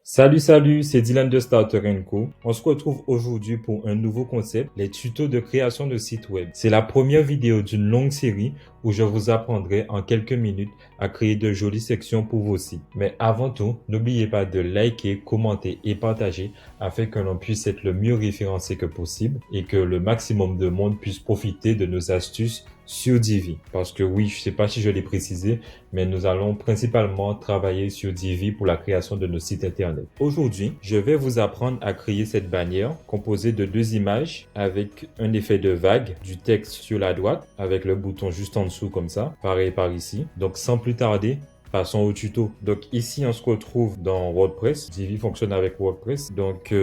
Salut, c'est Dylan de Starter Co. On se retrouve aujourd'hui pour un nouveau concept, les tutos de création de sites web. C'est la première vidéo d'une longue série où je vous apprendrai en quelques minutes à créer de jolies sections pour vos sites. Mais avant tout, n'oubliez pas de liker, commenter et partager afin que l'on puisse être le mieux référencé que possible et que le maximum de monde puisse profiter de nos astuces sur Divi. Parce que oui, je sais pas si je l'ai précisé, mais nous allons principalement travailler sur Divi pour la création de nos sites internet. Aujourd'hui, je vais vous apprendre à créer cette bannière composée de deux images avec un effet de vague, du texte sur la droite avec le bouton juste en dessous comme ça, pareil par ici. Donc sans plus tarder, passons au tuto. Donc ici, on se retrouve dans WordPress. Divi fonctionne avec WordPress. Donc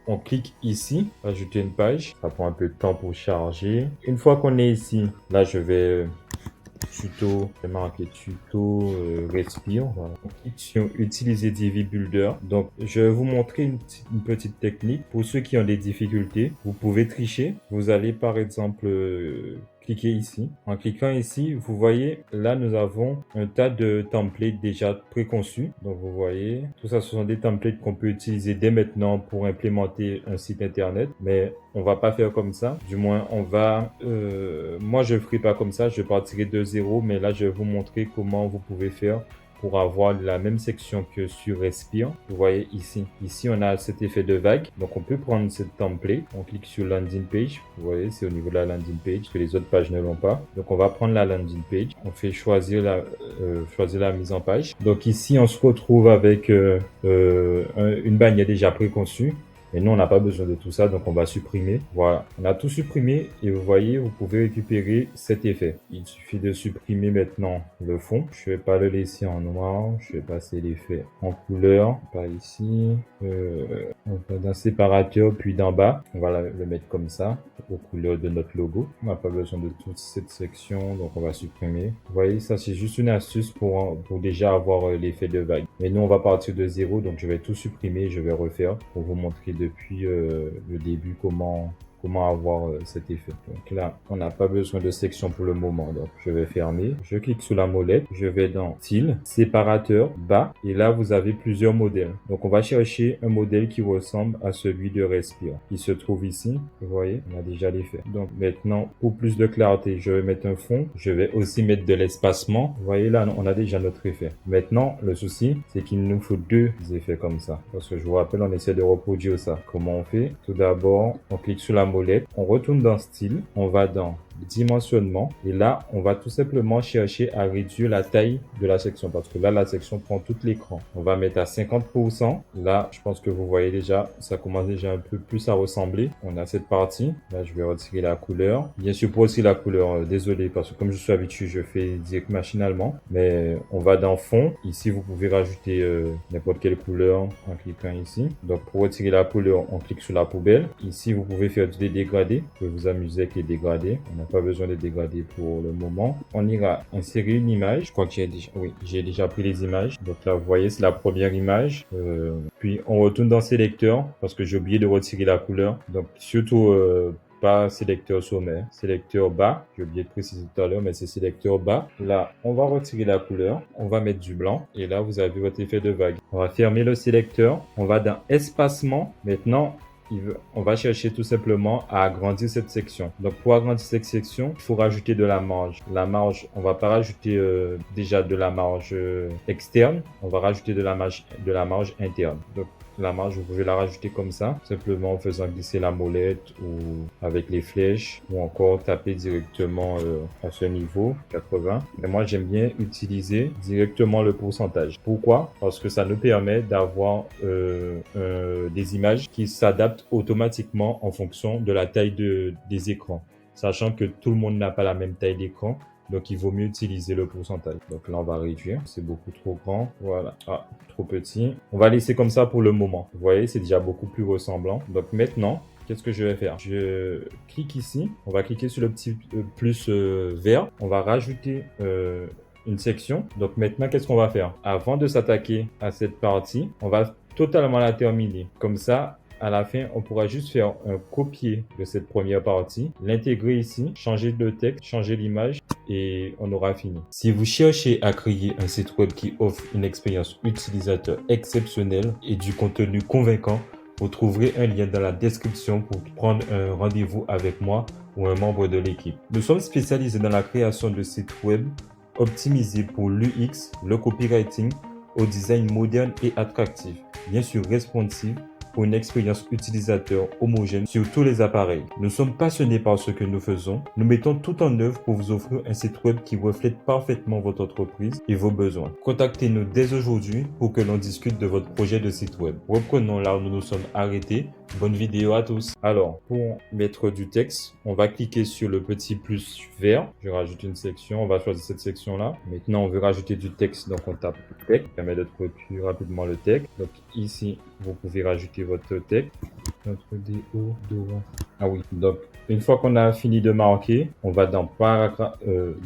on clique ici, ajouter une page. Ça prend un peu de temps pour charger. Une fois qu'on est ici, là je vais tuto, je vais marquer tuto respire. Voilà. On clique sur utiliser Divi Builder. Donc je vais vous montrer une petite technique. Pour ceux qui ont des difficultés, vous pouvez tricher. Vous allez par exemple cliquez ici. En cliquant ici, vous voyez, là, nous avons un tas de templates déjà préconçus. Donc, vous voyez, tout ça, ce sont des templates qu'on peut utiliser dès maintenant pour implémenter un site internet. Mais on va pas faire comme ça. Du moins, on va... moi, je ne ferai pas comme ça. Je partirai de zéro. Mais là, je vais vous montrer comment vous pouvez faire pour avoir la même section que sur Respire. Vous voyez ici. Ici, on a cet effet de vague. Donc, on peut prendre cette template. On clique sur Landing Page. Vous voyez, c'est au niveau de la landing page que les autres pages ne l'ont pas. Donc, on va prendre la landing page. On fait choisir la mise en page. Donc, ici, on se retrouve avec une bannière déjà préconçue. Mais nous, on n'a pas besoin de tout ça, donc on va supprimer. Voilà, on a tout supprimé et vous voyez, vous pouvez récupérer cet effet. Il suffit de supprimer maintenant le fond. Je vais pas le laisser en noir, je vais passer l'effet en couleur, par ici. On va d'un séparateur, puis d'en bas, on va le mettre comme ça, aux couleurs de notre logo. On n'a pas besoin de toute cette section, donc on va supprimer. Vous voyez, ça c'est juste une astuce pour déjà avoir l'effet de vague. Mais nous, on va partir de zéro, donc je vais tout supprimer, je vais refaire pour vous montrer depuis le début comment avoir cet effet. Donc là, on n'a pas besoin de section pour le moment. Donc je vais fermer. Je clique sur la molette. Je vais dans style, séparateur, bas. Et là, vous avez plusieurs modèles. Donc on va chercher un modèle qui ressemble à celui de Respire. Il se trouve ici. Vous voyez, on a déjà l'effet. Donc maintenant, pour plus de clarté, je vais mettre un fond. Je vais aussi mettre de l'espacement. Vous voyez là, on a déjà notre effet. Maintenant, le souci, c'est qu'il nous faut deux effets comme ça. Parce que je vous rappelle, on essaie de reproduire ça. Comment on fait? Tout d'abord, on clique sur la molette, on retourne dans style, on va dans dimensionnement et là on va tout simplement chercher à réduire la taille de la section parce que là la section prend tout l'écran. On va mettre à 50%. Là je pense que vous voyez déjà, ça commence déjà un peu plus à ressembler. On a cette partie, là je vais retirer la couleur, bien sûr pour aussi la couleur, désolé parce que comme je suis habitué je fais direct machinalement, mais on va dans fond. Ici vous pouvez rajouter n'importe quelle couleur en cliquant ici. Donc pour retirer la couleur on clique sur la poubelle. Ici vous pouvez faire des dégradés, vous pouvez vous amuser avec les dégradés. On a pas besoin de dégrader pour le moment. On ira insérer une image. Je crois que j'ai déjà pris les images. Donc là, vous voyez, c'est la première image. Puis on retourne dans sélecteur parce que j'ai oublié de retirer la couleur. Donc surtout pas sélecteur sommet, sélecteur bas. J'ai oublié de préciser tout à l'heure, mais c'est sélecteur bas. Là, on va retirer la couleur. On va mettre du blanc. Et là, vous avez votre effet de vague. On va fermer le sélecteur. On va dans espacement. Maintenant, on va chercher tout simplement à agrandir cette section. Donc pour agrandir cette section, il faut rajouter de la marge. La marge, on va pas rajouter déjà de la marge externe, on va rajouter de la marge interne. Donc la marge, vous pouvez la rajouter comme ça, simplement en faisant glisser la molette ou avec les flèches ou encore taper directement à ce niveau 80. Mais moi j'aime bien utiliser directement le pourcentage. Pourquoi? Parce que ça nous permet d'avoir des images qui s'adaptent automatiquement en fonction de la taille des écrans, sachant que tout le monde n'a pas la même taille d'écran. Donc, il vaut mieux utiliser le pourcentage. Donc là, on va réduire. C'est beaucoup trop grand. Voilà. Ah, trop petit. On va laisser comme ça pour le moment. Vous voyez, c'est déjà beaucoup plus ressemblant. Donc maintenant, qu'est-ce que je vais faire? Je clique ici. On va cliquer sur le petit plus vert. On va rajouter une section. Donc maintenant, qu'est-ce qu'on va faire? Avant de s'attaquer à cette partie, on va totalement la terminer. Comme ça, à la fin, on pourra juste faire un copier de cette première partie, l'intégrer ici, changer le texte, changer l'image et on aura fini. Si vous cherchez à créer un site web qui offre une expérience utilisateur exceptionnelle et du contenu convaincant, vous trouverez un lien dans la description pour prendre un rendez-vous avec moi ou un membre de l'équipe. Nous sommes spécialisés dans la création de sites web optimisés pour l'UX, le copywriting, au design moderne et attractif, bien sûr responsive, pour une expérience utilisateur homogène sur tous les appareils. Nous sommes passionnés par ce que nous faisons. Nous mettons tout en œuvre pour vous offrir un site web qui reflète parfaitement votre entreprise et vos besoins. Contactez-nous dès aujourd'hui pour que l'on discute de votre projet de site web. Reprenons là où nous nous sommes arrêtés. Bonne vidéo à tous. Alors, pour mettre du texte, on va cliquer sur le petit plus vert. Je rajoute une section. On va choisir cette section-là. Maintenant, on veut rajouter du texte. Donc, on tape texte. Ça permet de trouver plus rapidement le texte. Donc, ici, vous pouvez rajouter votre texte. Notre DO devant. Ah oui. Donc, une fois qu'on a fini de marquer, on va dans paragraphe.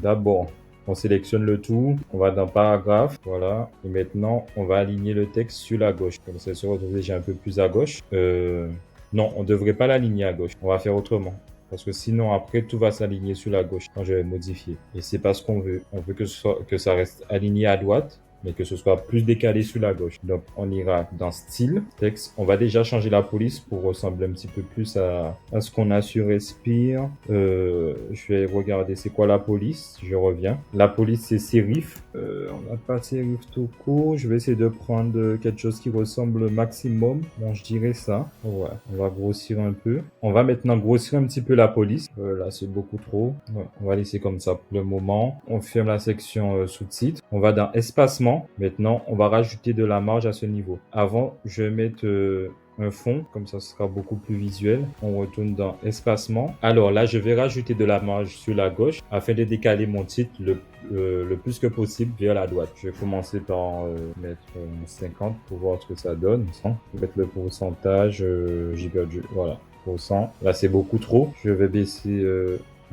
D'abord, on sélectionne le tout, on va dans paragraphe, voilà. Et maintenant, on va aligner le texte sur la gauche. Comme ça se retrouve déjà un peu plus à gauche. Non, on ne devrait pas l'aligner à gauche. On va faire autrement. Parce que sinon, après, tout va s'aligner sur la gauche quand je vais modifier. Et c'est pas ce qu'on veut. On veut que ça reste aligné à droite, mais que ce soit plus décalé sur la gauche. Donc, on ira dans style, texte. On va déjà changer la police pour ressembler un petit peu plus à ce qu'on a sur Respire. Je vais regarder c'est quoi la police. Je reviens. La police, c'est serif. On n'a pas serif tout court. Je vais essayer de prendre quelque chose qui ressemble au maximum. Bon, je dirais ça. Ouais, on va grossir un peu. On va maintenant grossir un petit peu la police. Là, c'est beaucoup trop. Ouais, on va laisser comme ça pour le moment. On ferme la section sous-titres. On va dans espacement. Maintenant, on va rajouter de la marge à ce niveau. Avant, je vais mettre un fond, comme ça ce sera beaucoup plus visuel. On retourne dans espacement. Alors là, je vais rajouter de la marge sur la gauche afin de décaler mon titre le plus que possible vers la droite. Je vais commencer par mettre 50 pour voir ce que ça donne. Je vais mettre le pourcentage, j'ai perdu, voilà, %. Là, c'est beaucoup trop. Je vais baisser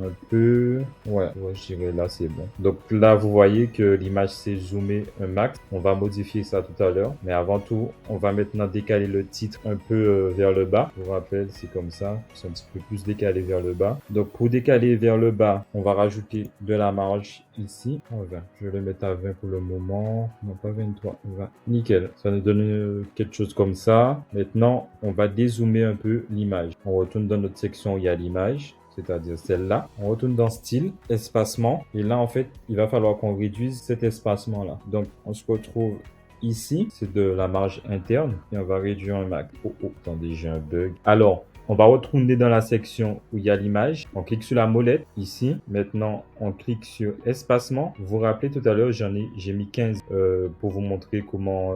un peu, ouais, je dirais là c'est bon. Donc là vous voyez que l'image s'est zoomée un max. On va modifier ça tout à l'heure, mais avant tout on va maintenant décaler le titre un peu vers le bas. Je vous rappelle, c'est comme ça, c'est un petit peu plus décalé vers le bas. Donc pour décaler vers le bas, on va rajouter de la marge ici. 20. Je vais le mettre à 20 pour le moment. Non, pas 23, 20. Nickel, ça nous donne quelque chose comme ça. Maintenant on va dézoomer un peu l'image. On retourne dans notre section où il y a l'image, c'est-à-dire celle-là. On retourne dans style, espacement. Et là, en fait, il va falloir qu'on réduise cet espacement-là. Donc, on se retrouve ici. C'est de la marge interne. Et on va réduire un max. Oh, attendez, j'ai un bug. Alors, on va retourner dans la section où il y a l'image. On clique sur la molette ici. Maintenant, on clique sur espacement. Vous vous rappelez tout à l'heure, j'ai mis 15 pour vous montrer comment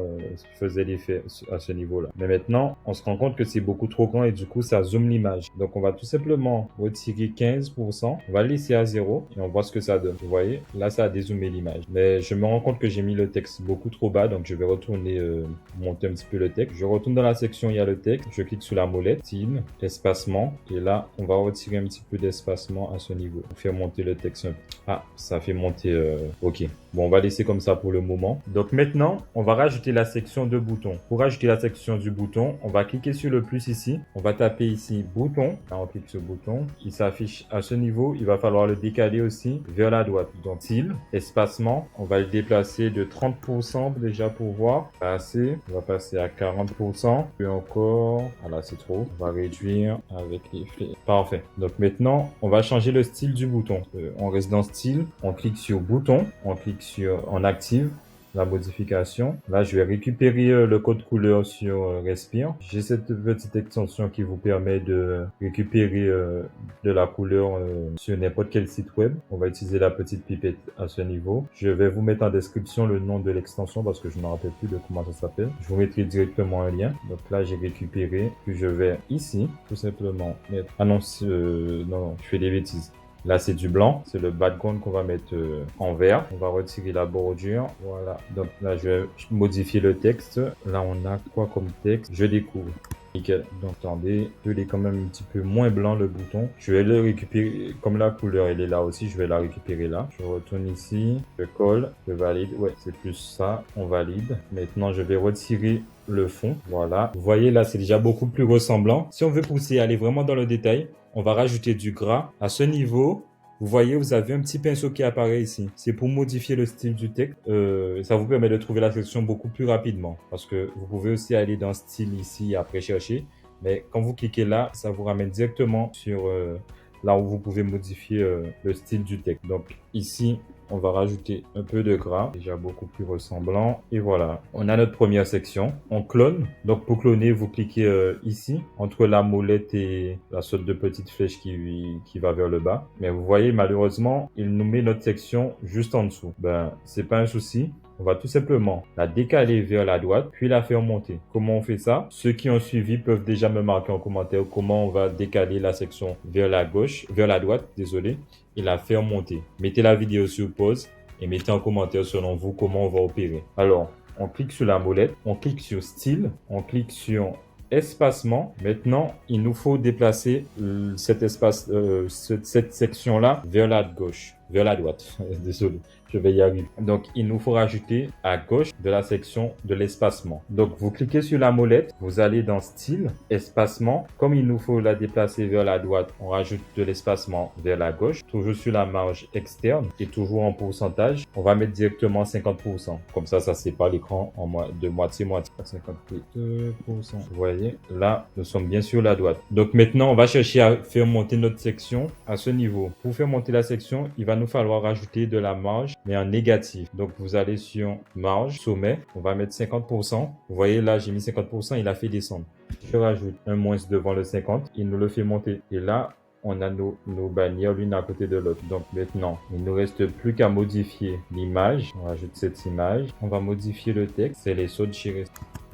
faisait l'effet à ce niveau-là. Mais maintenant, on se rend compte que c'est beaucoup trop grand et du coup, ça zoome l'image. Donc, on va tout simplement retirer 15%. On va le laisser à 0 et on voit ce que ça donne. Vous voyez, là, ça a dézoomé l'image. Mais je me rends compte que j'ai mis le texte beaucoup trop bas. Donc, je vais retourner monter un petit peu le texte. Je retourne dans la section où il y a le texte. Je clique sur la molette, style, espacement, et là on va retirer un petit peu d'espacement à ce niveau pour faire monter le texte un peu. Ah, ça fait monter, ok. Bon, on va laisser comme ça pour le moment. Donc maintenant, on va rajouter la section de boutons. Pour rajouter la section du bouton, on va cliquer sur le plus ici. On va taper ici bouton. Là, on clique sur bouton. Il s'affiche à ce niveau. Il va falloir le décaler aussi vers la droite. Donc, style, espacement. On va le déplacer de 30% déjà pour voir. Pas assez. On va passer à 40%. Puis encore. Voilà, c'est trop. On va réduire avec les flèches. Parfait. Donc maintenant, on va changer le style du bouton. On reste dans style. On clique sur bouton. On clique on active la modification. Là, je vais récupérer le code couleur sur Respire. J'ai cette petite extension qui vous permet de récupérer de la couleur sur n'importe quel site web. On va utiliser la petite pipette à ce niveau. Je vais vous mettre en description le nom de l'extension parce que je ne me rappelle plus de comment ça s'appelle. Je vous mettrai directement un lien. Donc là, j'ai récupéré. Puis je vais ici, tout simplement mettre... Ah non, non, je fais des bêtises. Là, c'est du blanc. C'est le background qu'on va mettre en vert. On va retirer la bordure. Voilà. Donc là, je vais modifier le texte. Là, on a quoi comme texte? Je découvre. Nickel. Donc attendez, il est quand même un petit peu moins blanc le bouton. Je vais le récupérer, comme la couleur elle est là aussi, je vais la récupérer là. Je retourne ici, je colle, je valide. Ouais, c'est plus ça, on valide. Maintenant, je vais retirer le fond. Voilà. Vous voyez là, c'est déjà beaucoup plus ressemblant. Si on veut pousser, aller vraiment dans le détail, on va rajouter du gras. À ce niveau, vous voyez, vous avez un petit pinceau qui apparaît ici. C'est pour modifier le style du texte. Ça vous permet de trouver la section beaucoup plus rapidement. Parce que vous pouvez aussi aller dans style ici et après chercher. Mais quand vous cliquez là, ça vous ramène directement sur là où vous pouvez modifier le style du texte. Donc ici, on va rajouter un peu de gras, déjà beaucoup plus ressemblant. Et voilà, on a notre première section. On clone. Donc pour cloner, vous cliquez ici, entre la molette et la sorte de petite flèche qui va vers le bas. Mais vous voyez, malheureusement, il nous met notre section juste en dessous. Ben, c'est pas un souci. On va tout simplement la décaler vers la droite, puis la faire monter. Comment on fait ça? Ceux qui ont suivi peuvent déjà me marquer en commentaire comment on va décaler la section vers la gauche, vers la droite, désolé, et la faire monter. Mettez la vidéo sur pause et mettez en commentaire selon vous comment on va opérer. Alors, on clique sur la molette, on clique sur style, on clique sur espacement. Maintenant, il nous faut déplacer cette section-là vers la gauche, vers la droite. Désolé, je vais y arriver. Donc, il nous faut rajouter à gauche de la section de l'espacement. Donc, vous cliquez sur la molette, vous allez dans style, espacement. Comme il nous faut la déplacer vers la droite, on rajoute de l'espacement vers la gauche, toujours sur la marge externe et toujours en pourcentage. On va mettre directement 50%. Comme ça sépare l'écran de moitié-moitié. 52%. Vous voyez, là, nous sommes bien sur la droite. Donc, maintenant, on va chercher à faire monter notre section à ce niveau. Pour faire monter la section, il va nous falloir rajouter de la marge, mais en négatif. Donc, vous allez sur marge, sommet, on va mettre 50%. Vous voyez, là, j'ai mis 50%, il a fait descendre. Je rajoute un moins devant le 50, il nous le fait monter. Et là, on a nos bannières l'une à côté de l'autre. Donc maintenant, il ne nous reste plus qu'à modifier l'image. On rajoute cette image. On va modifier le texte. C'est les sauts de chez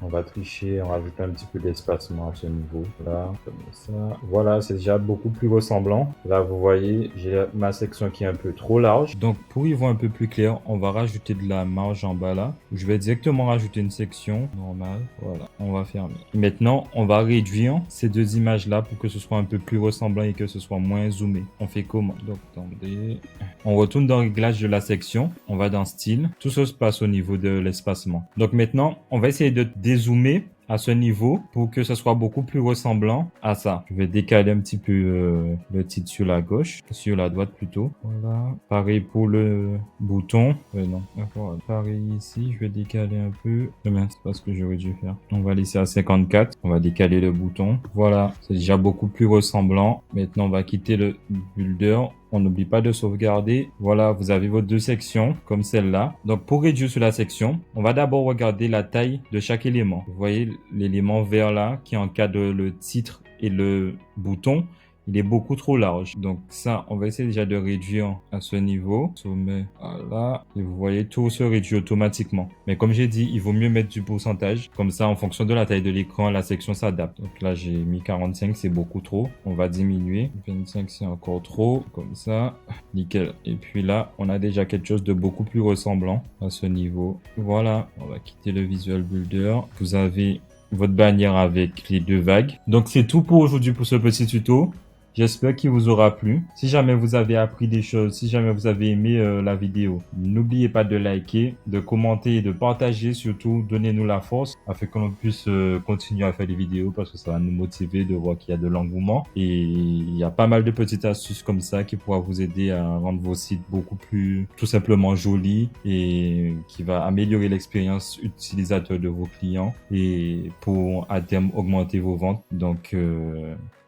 On va tricher, on rajoute un petit peu d'espacement à ce niveau. Là, comme ça. Voilà, c'est déjà beaucoup plus ressemblant. Là, vous voyez, j'ai ma section qui est un peu trop large. Donc, pour y voir un peu plus clair, on va rajouter de la marge en bas là. Je vais directement rajouter une section normale. Voilà, on va fermer. Maintenant, on va réduire ces deux images là pour que ce soit un peu plus ressemblant et que ce soit moins zoomé. On fait comment? Donc, attendez. On retourne dans le réglage de la section. On va dans style. Tout ça se passe au niveau de l'espacement. Donc maintenant, on va essayer de dézoomer à ce niveau pour que ce soit beaucoup plus ressemblant à ça. Je vais décaler un petit peu le titre sur la gauche, sur la droite plutôt. Voilà. Pareil pour le bouton. Non. Voilà. Pareil ici, je vais décaler un peu. C'est pas ce que j'aurais dû faire. On va laisser à 54. On va décaler le bouton. Voilà. C'est déjà beaucoup plus ressemblant. Maintenant, on va quitter le builder. On n'oublie pas de sauvegarder. Voilà, vous avez vos deux sections comme celle-là. Donc, pour réduire sur la section, on va d'abord regarder la taille de chaque élément. Vous voyez l'élément vert là qui encadre le titre et le bouton. Il est beaucoup trop large. Donc ça, on va essayer déjà de réduire à ce niveau. Sommet, voilà. Et vous voyez, tout se réduit automatiquement. Mais comme j'ai dit, il vaut mieux mettre du pourcentage. Comme ça, en fonction de la taille de l'écran, la section s'adapte. Donc là, j'ai mis 45, c'est beaucoup trop. On va diminuer. 25, c'est encore trop. Comme ça, nickel. Et puis là, on a déjà quelque chose de beaucoup plus ressemblant à ce niveau. Voilà, on va quitter le Visual Builder. Vous avez votre bannière avec les deux vagues. Donc c'est tout pour aujourd'hui pour ce petit tuto. J'espère qu'il vous aura plu. Si jamais vous avez appris des choses, si jamais vous avez aimé la vidéo, n'oubliez pas de liker, de commenter et de partager. Surtout, donnez-nous la force afin que l'on puisse continuer à faire des vidéos parce que ça va nous motiver de voir qu'il y a de l'engouement. Et il y a pas mal de petites astuces comme ça qui pourra vous aider à rendre vos sites beaucoup plus tout simplement jolis et qui va améliorer l'expérience utilisateur de vos clients et pour à terme augmenter vos ventes. Donc,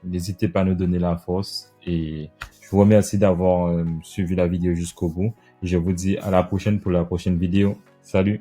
n'hésitez pas à nous donner la force et je vous remercie d'avoir suivi la vidéo jusqu'au bout. Je vous dis à la prochaine pour la prochaine vidéo. Salut!